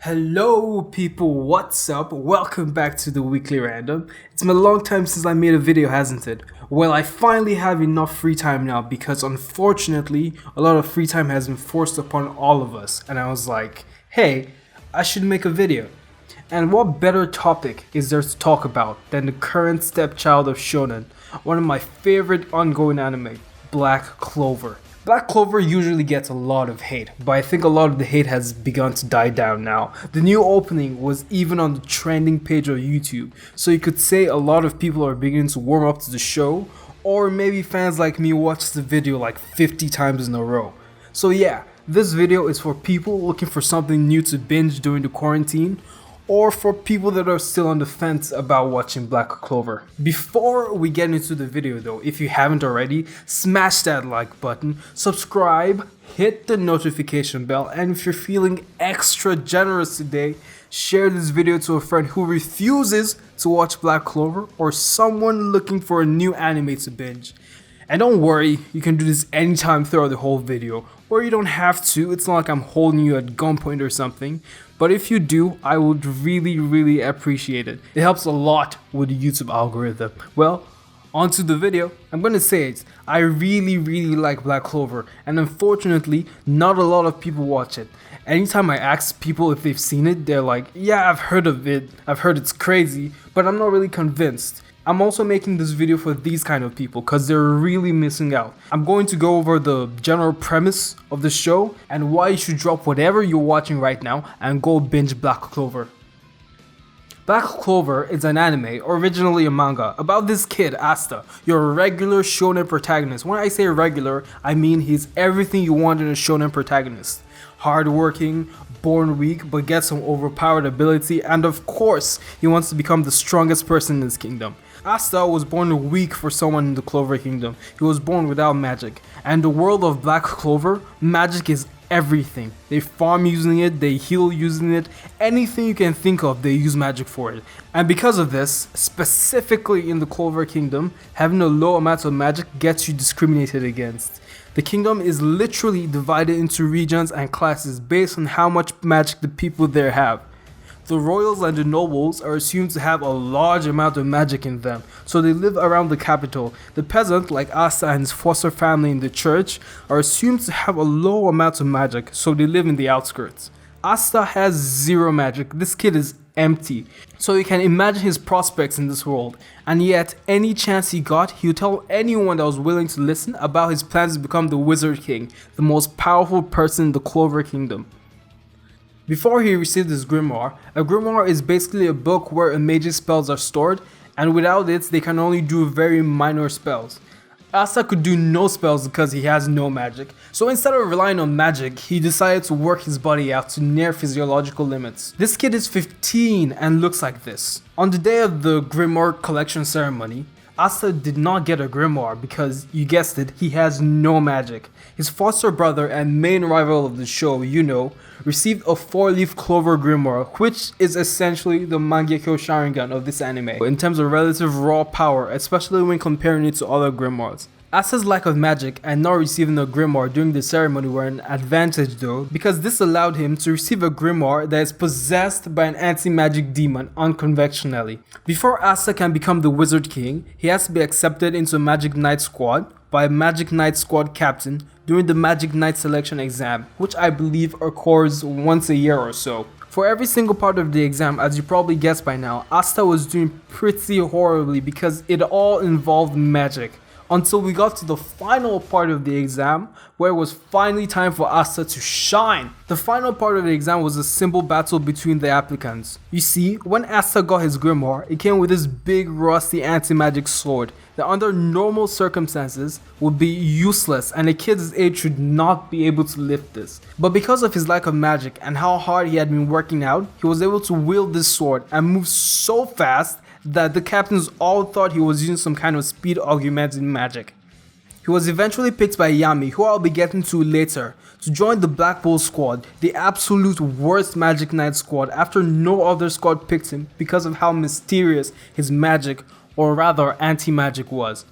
Hello people, what's up? Welcome back to the Weekly Random. It's been a long time since I made a video, hasn't it? Well, I finally have enough free time now because unfortunately, a lot of free time has been forced upon all of us. And I was like, hey, I should make a video. And what better topic is there to talk about than the current stepchild of Shonen, one of my favorite ongoing anime, Black Clover. Black Clover usually gets a lot of hate, but I think a lot of the hate has begun to die down now. The new opening was even on the trending page of YouTube, so you could say a lot of people are beginning to warm up to the show, or maybe fans like me watched the video like 50 times in a row. So yeah, this video is for people looking for something new to binge during the quarantine, or for people that are still on the fence about watching Black Clover. Before we get into the video though, if you haven't already, smash that like button, subscribe, hit the notification bell, and if you're feeling extra generous today, share this video to a friend who refuses to watch Black Clover or someone looking for a new anime to binge. And don't worry, you can do this anytime throughout the whole video, or you don't have to. It's not like I'm holding you at gunpoint or something, but if you do, I would really appreciate it. It helps a lot with the YouTube algorithm. Well, onto the video. I'm gonna say it, I really like Black Clover, and unfortunately, not a lot of people watch it. Anytime I ask people if they've seen it, they're like, yeah, I've heard of it, I've heard it's crazy, but I'm not really convinced. I'm also making this video for these kind of people because they're really missing out. I'm going to go over the general premise of the show and why you should drop whatever you're watching right now and go binge Black Clover. Black Clover is an anime, originally a manga, about this kid, Asta, your regular shonen protagonist. When I say regular, I mean he's everything you want in a shonen protagonist. Hardworking, born weak, but gets some overpowered ability, and of course, he wants to become the strongest person in his kingdom. Asta was born weak for someone in the Clover Kingdom. He was born without magic. And the world of Black Clover, magic is everything. They farm using it, they heal using it, anything you can think of, they use magic for it. And because of this, specifically in the Clover Kingdom, having a low amount of magic gets you discriminated against. The kingdom is literally divided into regions and classes based on how much magic the people there have. The royals and the nobles are assumed to have a large amount of magic in them, so they live around the capital. The peasant, like Asta and his foster family in the church, are assumed to have a low amount of magic, so they live in the outskirts. Asta has zero magic. This kid is empty, so you can imagine his prospects in this world, and yet any chance he got, he would tell anyone that was willing to listen about his plans to become the Wizard King, the most powerful person in the Clover Kingdom. Before he received his grimoire, a grimoire is basically a book where a mage's spells are stored, and without it, they can only do very minor spells. Asta could do no spells because he has no magic, so instead of relying on magic, he decided to work his body out to near physiological limits. This kid is 15 and looks like this. On the day of the grimoire collection ceremony, Asta did not get a grimoire because, you guessed it, he has no magic. His foster brother and main rival of the show, received a 4-leaf clover grimoire, which is essentially the Mangekyo Sharingan of this anime, in terms of relative raw power, especially when comparing it to other grimoires. Asta's lack of magic and not receiving a grimoire during the ceremony were an advantage though, because this allowed him to receive a grimoire that is possessed by an anti-magic demon unconventionally. Before Asta can become the Wizard King, he has to be accepted into a Magic Knight squad by a Magic Knight squad captain during the Magic Knight selection exam, which I believe occurs once a year or so. For every single part of the exam, as you probably guessed by now, Asta was doing pretty horribly because it all involved magic. Until we got to the final part of the exam, where it was finally time for Asta to shine. The final part of the exam was a simple battle between the applicants. You see, when Asta got his grimoire, it came with this big rusty anti-magic sword that under normal circumstances would be useless and a kid's age should not be able to lift this. But because of his lack of magic and how hard he had been working out, he was able to wield this sword and move so fast that the captains all thought he was using some kind of speed augmented magic. He was eventually picked by Yami, who I'll be getting to later, to join the Black Bull squad, the absolute worst Magic Knight squad, after no other squad picked him because of how mysterious his magic, or rather anti-magic, was.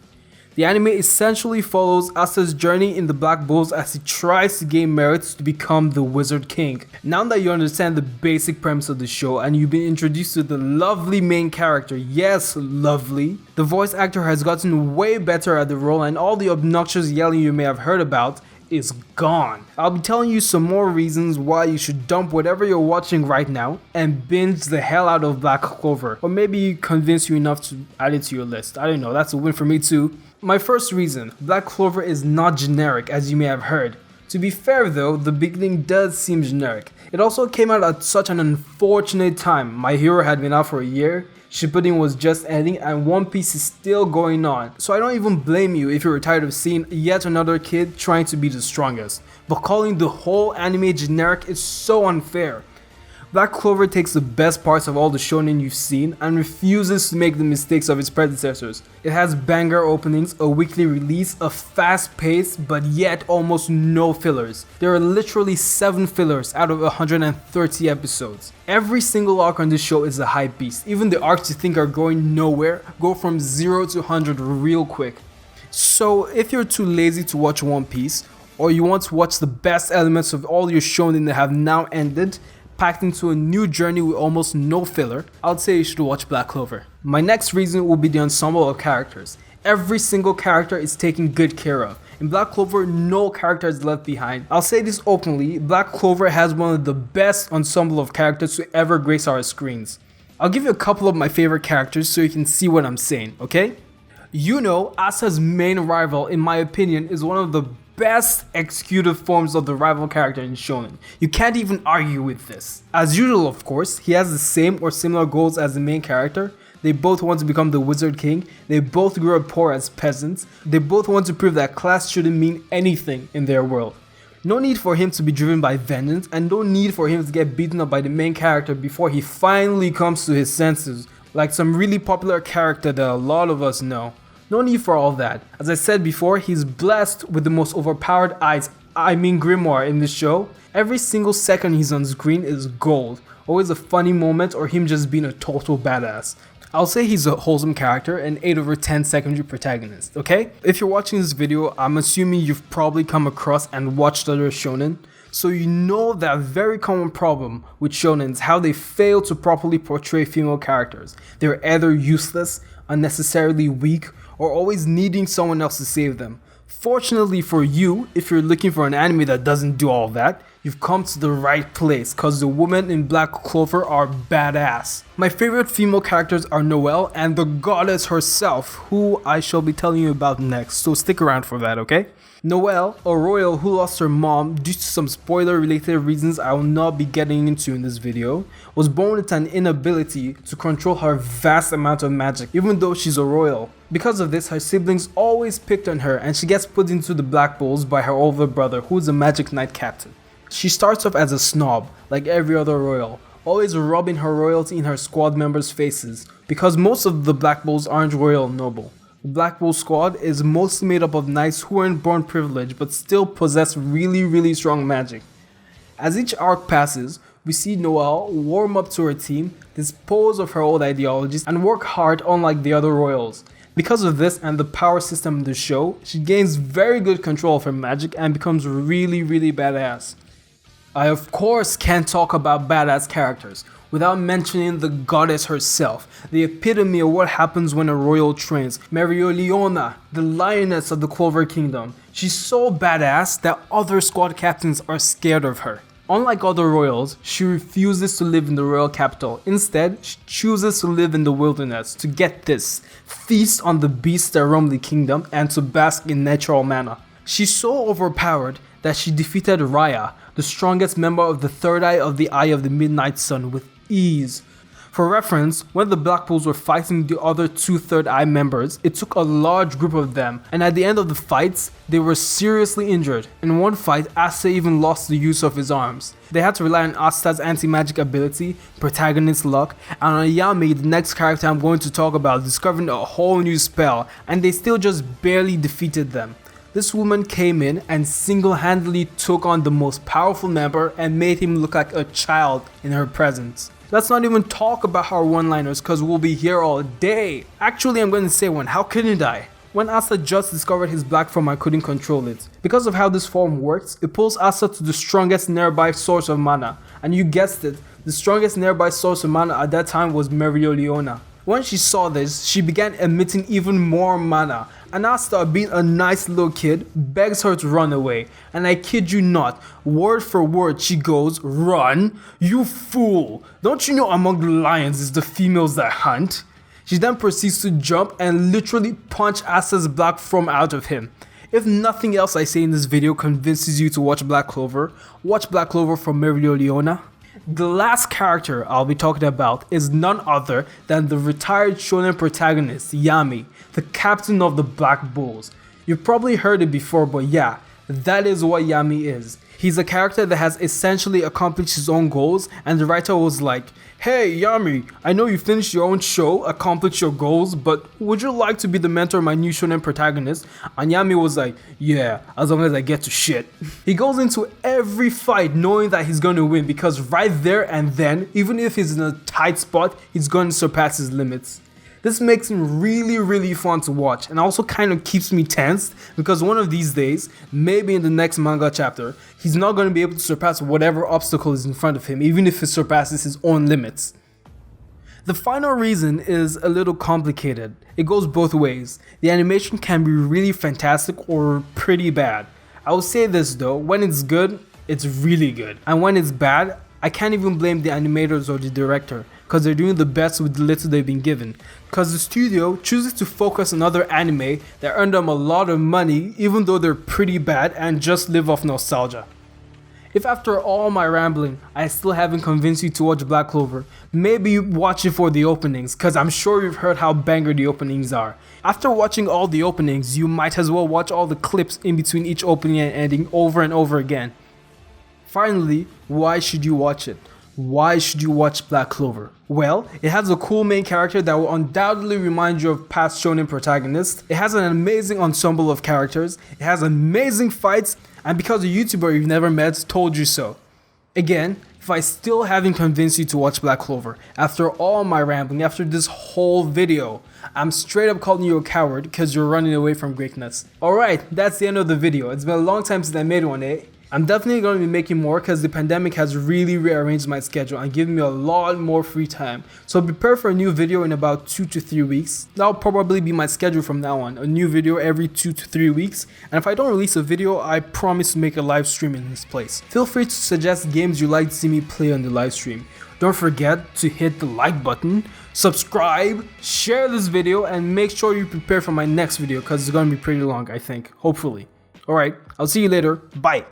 The anime essentially follows Asta's journey in the Black Bulls as he tries to gain merits to become the Wizard King. Now that you understand the basic premise of the show and you've been introduced to the lovely main character, yes, lovely, the voice actor has gotten way better at the role and all the obnoxious yelling you may have heard about is gone. I'll be telling you some more reasons why you should dump whatever you're watching right now and binge the hell out of Black Clover. Or maybe convince you enough to add it to your list. I don't know, that's a win for me too. My first reason, Black Clover is not generic as you may have heard. To be fair though, the beginning does seem generic. It also came out at such an unfortunate time. My Hero had been out for a year, Shippuden was just ending, and One Piece is still going on. So I don't even blame you if you're tired of seeing yet another kid trying to be the strongest. But calling the whole anime generic is so unfair. Black Clover takes the best parts of all the shonen you've seen and refuses to make the mistakes of its predecessors. It has banger openings, a weekly release, a fast pace, but yet almost no fillers. There are literally 7 fillers out of 130 episodes. Every single arc on this show is a hype beast. Even the arcs you think are going nowhere go from 0 to 100 real quick. So if you're too lazy to watch One Piece, or you want to watch the best elements of all your shonen that have now ended, packed into a new journey with almost no filler, I'd say you should watch Black Clover. My next reason will be the ensemble of characters. Every single character is taken good care of. In Black Clover, no character is left behind. I'll say this openly, Black Clover has one of the best ensemble of characters to ever grace our screens. I'll give you a couple of my favorite characters so you can see what I'm saying, okay? You know, Asta's main rival, in my opinion, is one of the best executed forms of the rival character in shonen. You can't even argue with this. As usual, of course, he has the same or similar goals as the main character. They both want to become the Wizard King. They both grew up poor as peasants. They both want to prove that class shouldn't mean anything in their world. No need for him to be driven by vengeance, and no need for him to get beaten up by the main character before he finally comes to his senses, like some really popular character that a lot of us know. No need for all that. As I said before, he's blessed with the most overpowered eyes, grimoire in this show. Every single second he's on screen is gold. Always a funny moment or him just being a total badass. I'll say he's a wholesome character and 8 over 10 secondary protagonist, okay? If you're watching this video, I'm assuming you've probably come across and watched other shonen, so you know that very common problem with shonen is how they fail to properly portray female characters. They're either useless, unnecessarily weak, or always needing someone else to save them. Fortunately for you, if you're looking for an anime that doesn't do all that, you've come to the right place, cause the women in Black Clover are badass. My favorite female characters are Noelle and the goddess herself, who I shall be telling you about next, so stick around for that, okay? Noelle, a royal who lost her mom due to some spoiler related reasons I will not be getting into in this video, was born with an inability to control her vast amount of magic even though she's a royal. Because of this, her siblings always picked on her and she gets put into the Black Bulls by her older brother who is a magic knight captain. She starts off as a snob like every other royal, always rubbing her royalty in her squad members' faces because most of the Black Bulls aren't royal noble. The Black Bull squad is mostly made up of knights who aren't born privileged but still possess really strong magic. As each arc passes, we see Noelle warm up to her team, dispose of her old ideologies, and work hard unlike the other royals. Because of this and the power system in the show, she gains very good control of her magic and becomes really badass. I of course can't talk about badass characters without mentioning the goddess herself, the epitome of what happens when a royal trains, Mereoleona, the lioness of the Clover Kingdom. She's so badass that other squad captains are scared of her. Unlike other royals, she refuses to live in the royal capital. Instead, she chooses to live in the wilderness to get this, feast on the beasts that roam the kingdom and to bask in natural manna. She's so overpowered that she defeated Raya, the strongest member of the Third Eye of the Eye of the Midnight Sun, with ease. For reference, when the Black Bulls were fighting the other 2 Third Eye members, it took a large group of them, and at the end of the fights, they were seriously injured. In one fight, Asta even lost the use of his arms. They had to rely on Asta's anti-magic ability, protagonist luck, and on Yami, the next character I'm going to talk about, discovering a whole new spell, and they still just barely defeated them. This woman came in and single-handedly took on the most powerful member and made him look like a child in her presence. Let's not even talk about her one-liners cause we'll be here all day. Actually, I'm going to say one, how couldn't I? when Asta just discovered his black form and couldn't control it. Because of how this form works, it pulls Asta to the strongest nearby source of mana, and you guessed it, the strongest nearby source of mana at that time was Mereoleona. When she saw this, she began emitting even more mana, and Asta, being a nice little kid, begs her to run away. And I kid you not, word for word she goes, "Run? You fool! Don't you know among the lions is the females that hunt?" She then proceeds to jump and literally punch Asta's black form out of him. If nothing else I say in this video convinces you to watch Black Clover, watch Black Clover from Mereoleona. The last character I'll be talking about is none other than the retired shonen protagonist, Yami, the captain of the Black Bulls. You've probably heard it before, but yeah, that is what Yami is. He's a character that has essentially accomplished his own goals, and the writer was like, "Hey Yami, I know you finished your own show, accomplished your goals, but would you like to be the mentor of my new shonen protagonist?" And Yami was like, "Yeah, as long as I get to shit." He goes into every fight knowing that he's going to win, because right there and then, even if he's in a tight spot, he's going to surpass his limits. This makes him really fun to watch, and also kind of keeps me tensed, because one of these days, maybe in the next manga chapter, he's not going to be able to surpass whatever obstacle is in front of him, even if it surpasses his own limits. The final reason is a little complicated. It goes both ways. The animation can be really fantastic or pretty bad. I will say this though, when it's good, it's really good. And when it's bad, I can't even blame the animators or the director, because they're doing the best with the little they've been given. Because the studio chooses to focus on other anime that earn them a lot of money, even though they're pretty bad, and just live off nostalgia. If after all my rambling, I still haven't convinced you to watch Black Clover, maybe you watch it for the openings, because I'm sure you've heard how banger the openings are. After watching all the openings, you might as well watch all the clips in between each opening and ending over and over again. Finally, why should you watch it? Why should you watch Black Clover? Well, it has a cool main character that will undoubtedly remind you of past shonen protagonists. It has an amazing ensemble of characters. It has amazing fights, and because a YouTuber you've never met told you so. Again, if I still haven't convinced you to watch Black Clover, after all my rambling, after this whole video, I'm straight up calling you a coward because you're running away from greatness. Alright, that's the end of the video. It's been a long time since I made one, eh? I'm definitely going to be making more because the pandemic has really rearranged my schedule and given me a lot more free time. So prepare for a new video in about 2 to 3 weeks. That'll probably be my schedule from now on, a new video every 2 to 3 weeks. And if I don't release a video, I promise to make a live stream in this place. Feel free to suggest games you'd like to see me play on the live stream. Don't forget to hit the like button, subscribe, share this video, and make sure you prepare for my next video because it's going to be pretty long, I think, hopefully. Alright, I'll see you later. Bye.